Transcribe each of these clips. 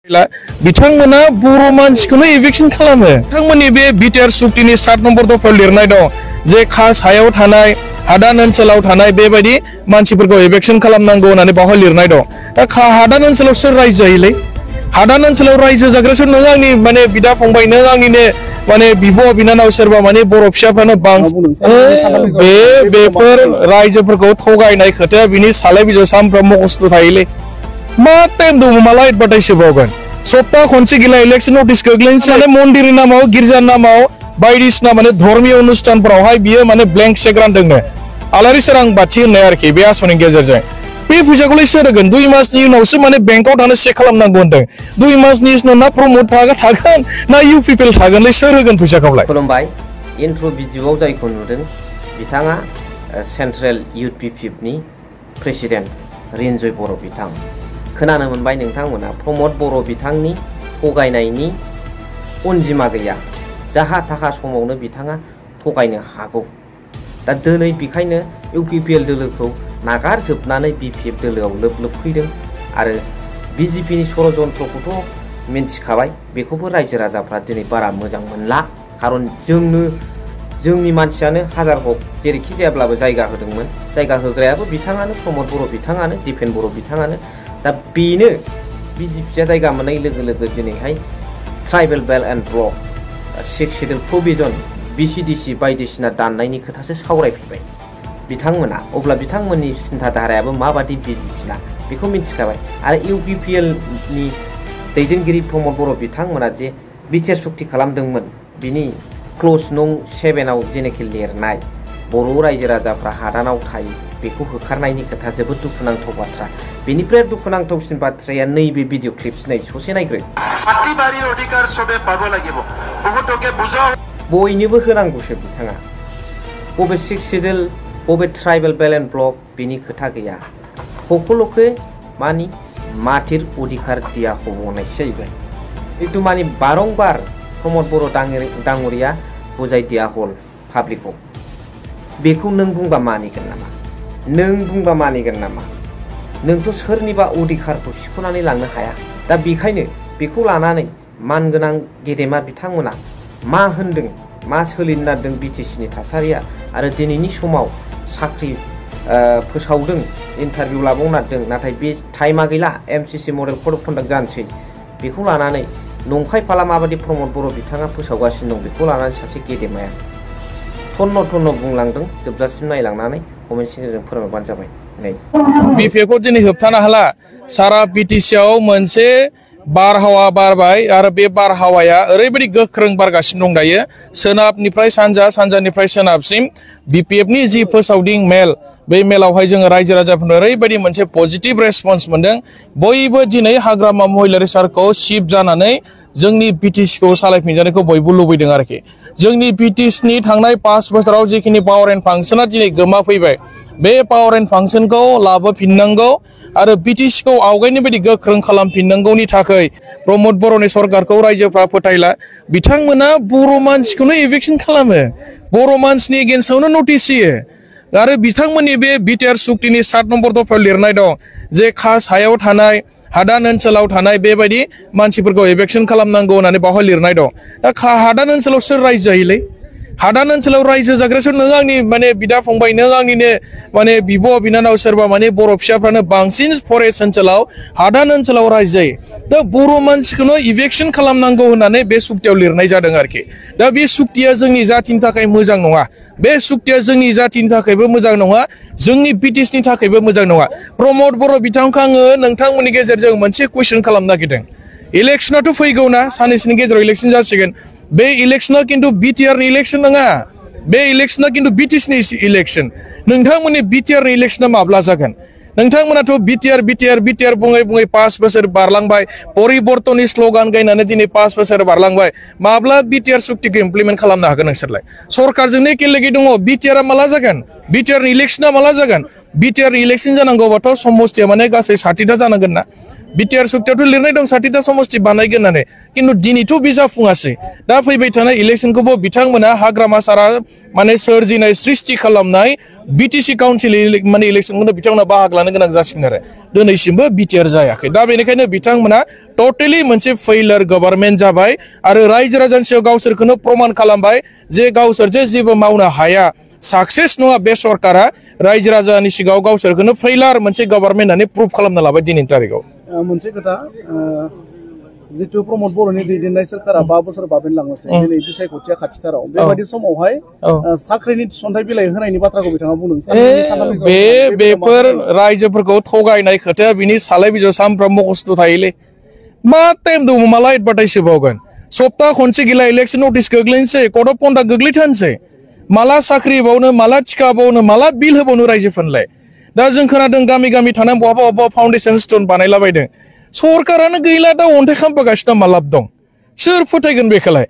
बिथांमोना बर' मानसिखौनो इभिक्सन खालामो बिथांमोननि बे बिटिआर सुक्तिनि 7 नम्बर दफायाव लिरनाय दं जे खास हायाव थानाय हादान ओनसोलाव थानाय बेबायदि मानसिफोरखौ इभिक्सन खालामनांगौ होननानै बावहाय लिरनाय दं दा हादान ओनसोलाव सोर रायजो जायोलै हादान ओनसोलाव रायजो जाग्रासो नों आंनि माने बिदा फंबाय नों आंनिनो माने बिब' बिनानाव सोरबा माने बर' फिसाफ्रानो बांसिन बेफोर रायजोफोरखौ थगायनाय खोथाया बिनि सालाय बिजौ सामफ्रामबो खस्थ' थायोलै मा टाइम दङ माला एडभार्टाइज होबावगोन सप्ता खनसे गिला इलेक्शन नटिस गोग्लैनोसै माने मन्दिरनि नामाव गिर्जानि नामाव बायदिसिना माने धर्मीय अनुष्ठानफोरावहाय बियो माने ब्लेंक चेक रानदोंनो आलारि सोरां बाथि होननाय आरोखि बे आसनि गेजेरजों बे फैसाखौलाय सोर होगोन 2 मासनि उनावसो माने बेंकआव थांनो चेक खालामनांगौ होनदों 2 मासनि उनाव ना प्रमोट थागोन ना इउपिपिएल थागोनलै सोर होगोन फैसाखौलाय खुलुमबाय इन्ट्र' भिडिअ'आव जायखौ नुदों बिथाङा सेन्ट्रेल इउपिपिएफनि प्रेसिडेन्ट रिन्जय बर' बिथां खोनानो मोनबाय नोंथांमोना प्रमोद बर' बिथांनि थगायनायनि अनजिमा गैया जाहा थाखा समावनो बिथाङा थगायनो हागौ दा दिनै बेखायनो इउपिपिएल दोलोखौ नागारजोबनानै बिपिएफ दोलोआव लोब फैदों आरो बिजेपिनि षड़यन्त्रखौथ' मिन्थिखाबाय बेखौबो रायजो राजाफ्रा दिनै बारा मोजां मोनला खारन जोंनि मानसियानो हाजार हक जेरैखि जायाब्लाबो जायगा होदोंमोन जायगा होग्रायाबो बिथाङानो प्रमोद बर' बिथाङानो दिपेन बर' बिथाङानो दा बेनो बिजेपिया जायगा मोननाय लोगो लोगो दिनैहाय ट्राइबेल बेल एन्ड ब्लक 6 शेड्युल प्रोभिजन बिसिडिसि बायदिसिना दाननायनि खोथासो सावरायफैबाय बिथांमोना अब्ला बिथांमोननि सिन्थाधारायाबो माबादि बिजेपिना बेखौ मिन्थिखाबाय आरो इउपिपिएलनि दैदेनगिरि प्रमोद बर' बिथांमोना जे बिटिआर सुक्ति खालामदोंमोन बिनि क्ल'ज नं 7आव जेनेखि लिरनाय बर' रायजो राजाफ्रा हादानाव थायो बेखौ होखारनायनि खोथा जोबोद दुखुनांथाव बाथ्रा बेनिफ्राय दुखुनांथावसिन बाथ्राया नैबे भिडिअ क्लिप्स नै ससे नायग्रो बयनोबो होनांगौसो बिथाङा बबे 6 शेड्युल बबे ट्राइबेल बेल एन्ड ब्लक बिनि खोथा गैया সকলকে मानि माटिर अधिकार दिया होबावनायसो जाहैबाय किन्तु मानि बारंबार प्रमोद बर' दाङरिया बुजाय दिया हल पाब्लिकखौ बेखौ नों बुंबा मानिगोन नामा नोंथ' सोरनिबा अधिकारखौ सिख'नानै लांनो हाया दा बेखायनो बेखौ लानानै मानगोनां गेदेमा बिथांमोना मा होनदों मा सोलिनो नागिरदों बिटिसिनि थासारिया आरो दिनैनि समाव साख्रि फोसावदों इन्टारभिउ लाबावनो नागिरदों नाथाय बे टाइमा गैला MCC model code of conduct जानोसै बेखौ लानानै नंखाय फाला माबादि प्रमोद बर' बिथाङा फोसावगासिनो दं बेखौ लानानै सासे गेदेमाया थन्न बुंलांदों जोबजासिम नायलांनानै कमेन्ट सेक्सनजों फोरमायबानो जाबाय नै बिपिएफखौ दिनै होबथानो हाला सारा बिटिसिआव मोनसे बारहावा बारबाय आरो बे बारहावाया ओरैबायदि गोख्रों बारगासिनो दं दायो सोनाबनिफ्राय सानजा सानजानिफ्राय सोनाबसिम बिपिएफनि जि फोसावदिं मेल बे मेलावहाय जोङो रायजो राजाफोरनो ओरैबायदि मोनसे पजिटिभ रेसपन्स मोनदों बयबो दिनै हाग्रामा महिलारि सारखौ शिफ्ट जानानै जोंनि बिटिसिखौ सालायफिनजानायखौ बयबो लुबैदों आरोखि जोंनि बिटिसिनि थांनाय 5 बोसोराव जिखिनि पावार एन्ड फांसना दिनै गोमाफैबाय बे पावार एन्ड फांसनखौ लाबोफिननांगौ आरो बिटिसिखौ आवगायनि बायदि गोख्रों खालामफिननांगौनि थाखाय प्रमोद बर'नि सरकारखौ रायजोफ्रा फोथायला बिथांमोना बर' मानसिखौनो इभिक्सन खालामो बर' मानसिनि एगेन्स्टआवनो नटिस होयो आरो बिथांमोननि बे बिटिआर सुक्तिनि 7 नम्बर दफायाव लिरनाय दं जे खास हायाव थानाय हादान ओनसोलाव थानाय बेबायदि मानसिफोरखौ इभिक्सन खालामनांगौ होननानै बावहाय लिरनाय दं दा हादान ओनसोलाव सोर रायजो जायोलै हादान ओनसोलाव रायजो जाग्रासो नों आंनि माने बिदा फंबाय नों आंनिनो माने बिब' बिनानाव सोरबा माने बर' फिसाफ्रानो बांसिन फरेस्ट ओनसोलाव हादान ओनसोलाव रायजो जायो दा बर' मानसिखौनो इभिक्सन खालामनांगौ होननानै बे सुक्तियाव लिरनाय जादों आरोखि दा बे सुक्तिया जोंनि जातिनि थाखाय मोजां नङा बे सुक्तिया जोंनि जातिनि थाखायबो मोजां नङा जोंनि बिटिसिनि थाखायबो मोजां नङा प्रमोद बर' बिथांखौ आङो नोंथांमोननि गेजेरजों मोनसे कुइसन खालामनो नागिरदों इलेक्शनाथ' फैगौ ना साननैसोनि गेजेराव इलेक्शन जासिगोन बे इलेक्शना किन्तु बिटिआरनि इलेक्शन नङा बे इलेक्शना किन्तु बिटिसिनि इलेक्शन नोंथांमोननि बिटिआरनि इलेक्शना माब्ला जागोन नोंथांमोनाथ' बिटिआर बुङै 5 बोसोर बारलांबाय परिबर्तननि स्ल'गान गायनानै दिनै 5 बोसोर बारलांबाय माब्ला बिटिआर सुक्तिखौ इमप्लिमेन्ट खालामनो हागोन नोंसोरलाय सरकारजोंनो एखे लोगो दङ बिटिआरआ माला जागोन बिटिआरनि इलेक्शना माला जागोन बिटिआर इलेक्शन जानांगौबाथ' समस्थिया माने गासै 60टा जानांगोन ना बिटिआर सुक्तियावथ' लिरनाय दं 60टा समस्ति बानायगोन होननानै किन्तु दिनैथ' बे जाफुङासै दा फैबाय थानाय इलेक्शनखौबो बिथांमोना हाग्रामा सारा माने सोरजिनाय सृष्टि खालामनाय बिटिसि काउन्सिल माने इलेक्शनखौनो बिथांमोना बाहागो लानो गोनां जासिगोन आरो दिनैसिमबो बिटिआर जायाखै दा बेनिखायनो बिथांमोना टटेलि मोनसे फेइलार गभर्नमेन्ट जाबाय आरो रायजो राजानि सायाव गावसोरखौनो प्रमान खालामबाय जे गावसोर जे जेबो मावनो हाया सक्सेस नङा बे सरकारा रायजो राजानि सिगाङाव गावसोरखौनो फेइलार मोनसे गभर्नमेन्ट होननानै प्रुभ खालामना लाबाय दिनैनि तारिखआव मोनसे खोथा जितु प्रमद बर'नि दैदेननाय सोरखारा 5 बोसोर बाबेनलांनोसै दिनै बिसायख'थिया खाथिथाराव बेबायदि समावहाय साख्रिनि थिसनथाइ बिलाइ होनायनि बाथ्राखौ बिथाङा बुंदों बेफोर रायजोफोरखौ थगायनाय खोथाया बिनि सालाय बिजौ सानफ्रामबो खस्थ' थायोलै मा टाइम दङ माला एडभार्टाइज होबावगोन सप्ता खनसे गैला इलेक्शन नटिस गोग्लैनोसै कर्ट अफ कन्डाक्ट गोग्लैथारनोसै माला साख्रि होबावनो माला टिका होबावनो माला बिल होबावनो रायजोफोरनोलाय दा जों खोनादों गामि गामि थानानै बहाबा फाउन्डेसन स्टोन बानायलाबायदों सरकारानो गैला दा अन्थाइ खामफागासिनो मा लाब दं सोर फोथायगोन बेखौलाय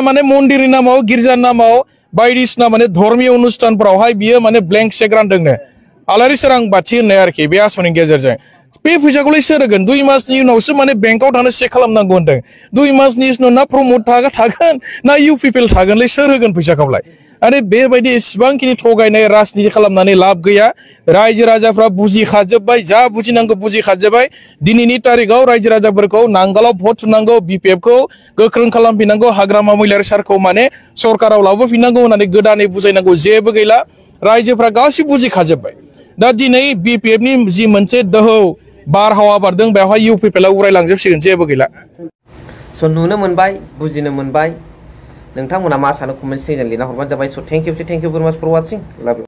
माने मन्दिरनि नामाव गिर्जानि नामाव बायदिसिना माने धर्मीय अनुष्ठानफोरावहाय बियो माने ब्लेंक चेक रानदोंनो आलारि सोरां बाथि होननाय आरोखि बे आसनिनि गेजेरजों बे फैसाखौलाय सोर होगोन 2 मासनि उनावसो माने बेंकआव थांनो चेक खालामनांगौ होनदों 2 मासनि उनाव ना प्रमद थागोन ना इउपिपिएल थागोनलै सोर होगोन फैसाखौलाय आरो बेबायदि एसेबांखिनि थगायनाय राजनिति खालामनानै लाब गैया रायजो राजाफ्रा बुजिखाजोब्बाय जा बुजिनांगौ बुजिखाजोब्बाय दिनैनि तारिखआव रायजो राजाफोरखौ नांगालाव भट थुनांगौ बिपिएफखौ गोख्रों खालामफिननांगौ हाग्रामा महिलारि सारखौ माने सरकाराव लाबोफिननांगौ होननानै गोदानै बुजायनांगौ जेबो गैला रायजोफ्रा गासिबो बुजिखाजोब्बाय दा दिनै बिपिएफनि जि मोनसे दोहौ बारहावा बारदों बेवहाय इउपिपिएलआ उरायलांजोबसिगोन जेबो गैला स' नुनो मोनबाय बुजिनो मोनबाय नोंथांमोना मा सानो कमेन्ट सेक्सनाव लिरना हरबानो जाबाय स' थेंक इउ भेरि माच फर वाचिं लाभ इउ